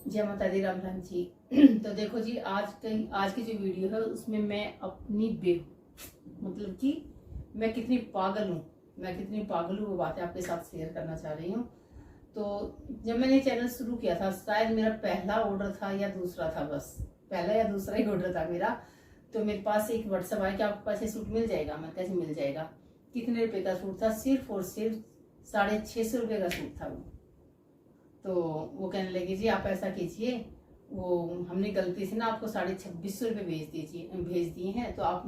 जय माता दी, राम राम जी। तो देखो जी, आज की जो वीडियो है उसमें मैं अपनी मतलब कि मैं कितनी पागल हूँ वो बातें आपके साथ शेयर करना चाह रही हूँ। तो जब मैंने चैनल शुरू किया था, शायद मेरा पहला ऑर्डर था या दूसरा था, बस पहला या दूसरा ही ऑर्डर था मेरा। तो मेरे पास एक व्हाट्सएप आया कि आपके पास ये सूट मिल जाएगा। मैं कैसे मिल जाएगा? कितने रुपए का सूट था? सिर्फ और सिर्फ 650 रुपये का सूट था वो। तो वो कहने लगी जी आप ऐसा कीजिए, वो हमने गलती से ना आपको 2650 रुपये भेज दिए हैं, तो आप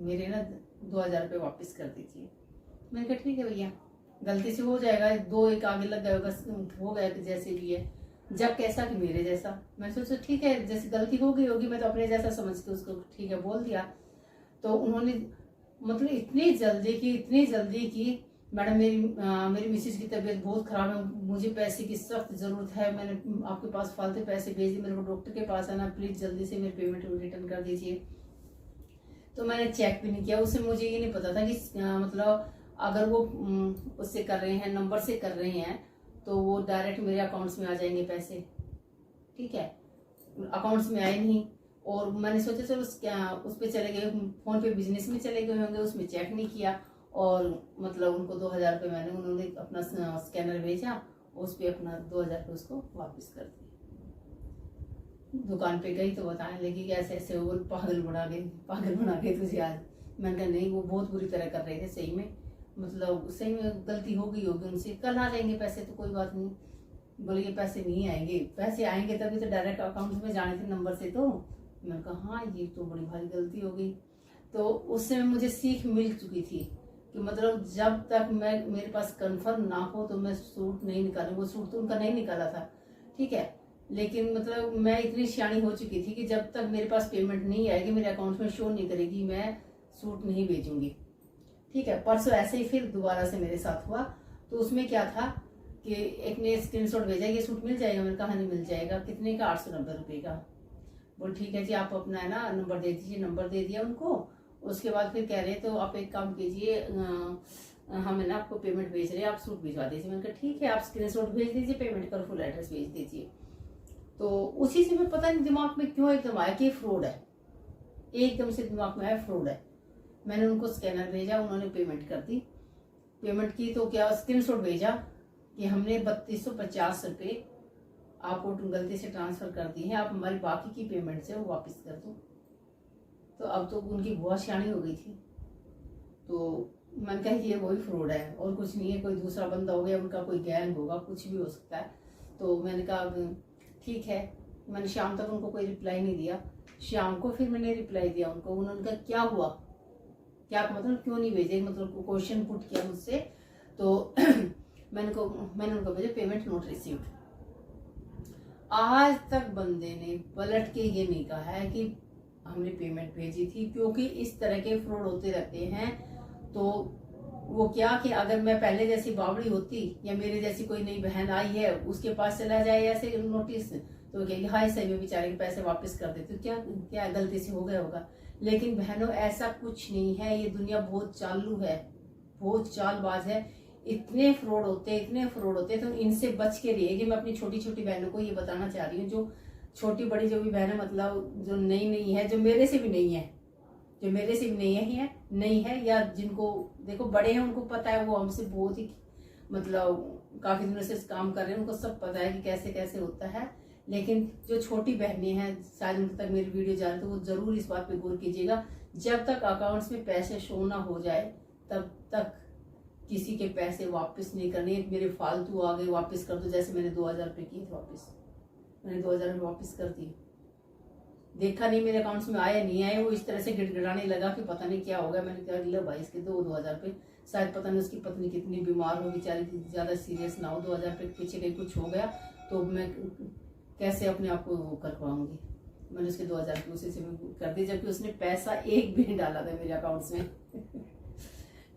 मेरे ना 2000 रुपये वापस कर दीजिए। मैंने कहा ठीक है भैया, गलती से हो जाएगा, दो एक आगे लग गया हो गया जैसे भी है, जब कैसा कि मेरे जैसा। मैं सोचा ठीक है, जैसे गलती हो गई होगी, मैं तो अपने जैसा समझ के उसको ठीक है बोल दिया। तो उन्होंने मतलब इतनी जल्दी की, मैडम मेरी मिसेज की तबीयत बहुत खराब है, मुझे पैसे की सख्त जरूरत है, मैंने आपके पास फालतू पैसे भेज दिए, मेरे को डॉक्टर के पास आना, प्लीज जल्दी से मेरी पेमेंट रिटर्न कर दीजिए। तो मैंने चेक भी नहीं किया, उससे मुझे ये नहीं पता था कि मतलब अगर वो उससे कर रहे हैं, नंबर से कर रहे हैं, तो वो डायरेक्ट मेरे अकाउंट्स में आ जाएंगे पैसे। ठीक है, अकाउंट्स में आए नहीं। और मैंने सोचा चलो उस पे चले गए, फोन पे बिजनेस में चले गए होंगे, उसमें चेक नहीं किया। और मतलब उनको 2000 रुपये उन्होंने अपना स्कैनर भेजा, उस पे अपना 2000 रुपये उसको वापस कर दिए। दुकान पे गई तो बताने लगी कि ऐसे ऐसे वो पागल बना गए तुझे आज। मैंने कहा नहीं, वो बहुत बुरी तरह कर रहे थे सही में, मतलब सही में गलती हो गई होगी उनसे, कल आ जाएंगे पैसे तो कोई बात नहीं। बोले ये पैसे नहीं आएंगे, पैसे आएंगे तभी तो डायरेक्ट अकाउंट में जाने थे नंबर से। तो मैंने कहा हाँ, ये तो बड़ी भारी गलती हो गई। तो उससे मुझे सीख मिल चुकी थी कि मतलब जब तक मेरे पास कंफर्म ना हो तो मैं सूट नहीं निकालूं। वो सूट तो उनका नहीं निकाला था, ठीक है, लेकिन मतलब मैं इतनी सियानी हो चुकी थी कि जब तक मेरे पास पेमेंट नहीं आएगी, मेरे अकाउंट में शो नहीं करेगी, मैं सूट नहीं भेजूंगी। ठीक है, परसों ऐसे ही फिर दोबारा से मेरे साथ हुआ। तो उसमें क्या था कि एक ने स्क्रीनशॉट भेजा, ये सूट मिल जाएगा। मैंने कहा नहीं मिल जाएगा। कितने का? 890 रुपये का। बोल ठीक है जी, आप अपना है ना नंबर दे दीजिए। नंबर दे दिया उनको। उसके बाद फिर कह रहे तो आप एक काम कीजिए, हम है ना आपको पेमेंट भेज रहे हैं, आप सूट भिजवा दीजिए। मैंने कहा ठीक है, आप स्क्रीनशॉट भेज दीजिए, पेमेंट का फुल एड्रेस भेज दीजिए। तो उसी से मैं पता नहीं दिमाग में क्यों एकदम आया कि फ्रॉड है, एकदम से दिमाग में आया फ्रॉड है। मैंने उनको स्कैनर भेजा, उन्होंने पेमेंट कर दी। पेमेंट की तो क्या, स्क्रीनशॉट भेजा कि हमने 3250 रुपये आपको गलती से ट्रांसफर कर दी है, आप हमारी बाकी की पेमेंट से वो वापस कर दो। तो अब तो उनकी बुआ सियानी हो गई थी। तो मैंने कहा ये वही फ्रॉड है और कुछ नहीं है, कोई दूसरा बंदा हो गया, उनका कोई गैंग होगा, कुछ भी हो सकता है। तो मैंने कहा ठीक है। मैंने शाम तक उनको कोई रिप्लाई नहीं दिया। शाम को फिर मैंने रिप्लाई दिया उनको। उन्होंने कहा क्या हुआ, क्या मतलब क्यों नहीं भेजे, मतलब क्वेश्चन पुट किया मुझसे। तो मैंने उनको भेजा पेमेंट नोट रिसीव्ड। आज तक बंदे ने पलट के ये नहीं कहा है कि हमने पेमेंट भेजी थी, क्योंकि इस तरह के फ्रॉड होते रहते हैं। तो वो क्या कि अगर मैं पहले जैसी बावड़ी होती या मेरे जैसी कोई नई बहन आई है उसके पास चला जाए ऐसे नोटिस, तो कहेगी हाय सही में बेचारे के पैसे वापस कर देते, तो क्या गलती से हो गया होगा। लेकिन बहनों ऐसा कुछ नहीं है, ये दुनिया बहुत चालू है, बहुत चालबाज है। इतने फ्रॉड होते तो इनसे बच के रहिएगी। मैं अपनी छोटी छोटी बहनों को ये बताना चाह रही हूँ, जो छोटी बड़ी जो भी बहन है, मतलब जो नई है, जो मेरे से भी नहीं है, या जिनको देखो बड़े हैं उनको पता है, वो हमसे बहुत ही मतलब काफी दिनों से काम कर रहे हैं, उनको सब पता है कि कैसे कैसे होता है। लेकिन जो छोटी बहनें हैं, शायद उन तक मेरी वीडियो जा रही है, तो वो जरूर इस बात पे गौर कीजिएगा। जब तक अकाउंट्स में पैसे शो ना हो जाए तब तक किसी के पैसे वापस नहीं करने। मेरे फालतू आ गए वापस कर दो, जैसे मैंने 2000 रुपये किए थे वापस, मैंने 2000 रुपये वापस कर दिए। देखा नहीं मेरे अकाउंट्स में आए नहीं आए, वो इस तरह से गिड़गिड़ाने लगा कि पता नहीं क्या होगा। मैंने कहा लो भाई इसके 2000 रुपये, शायद पता नहीं उसकी पत्नी कितनी बीमार हो, बेचारी ज्यादा सीरियस ना हो, 2000 रुपये के पीछे कहीं कुछ हो गया तो मैं कैसे अपने आप को वो कर पाऊंगी। मैंने उसके 2000 रुपये उसी से कर दिए, जबकि उसने पैसा एक भी नहीं डाला था मेरे अकाउंट्स में।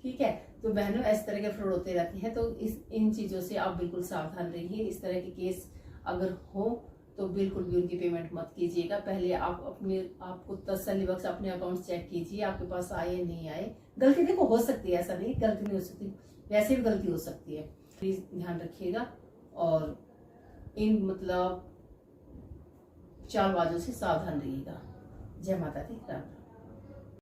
ठीक है, तो बहनों इस तरह के फ्रॉड होते रहते हैं, तो इन चीजों से आप बिल्कुल सावधान रहिए। इस तरह के केस अगर हो तो बिल्कुल भी उनकी पेमेंट मत कीजिएगा। पहले आपको तसल्ली बख्श अपने अकाउंट चेक कीजिए, आपके पास आए नहीं आए। गलती देखो हो सकती है, ऐसा नहीं गलती नहीं हो सकती, वैसे भी गलती हो सकती है। प्लीज ध्यान रखिएगा। और इन मतलब चालबाजों से सावधान रहिएगा। जय माता दी, राम राम।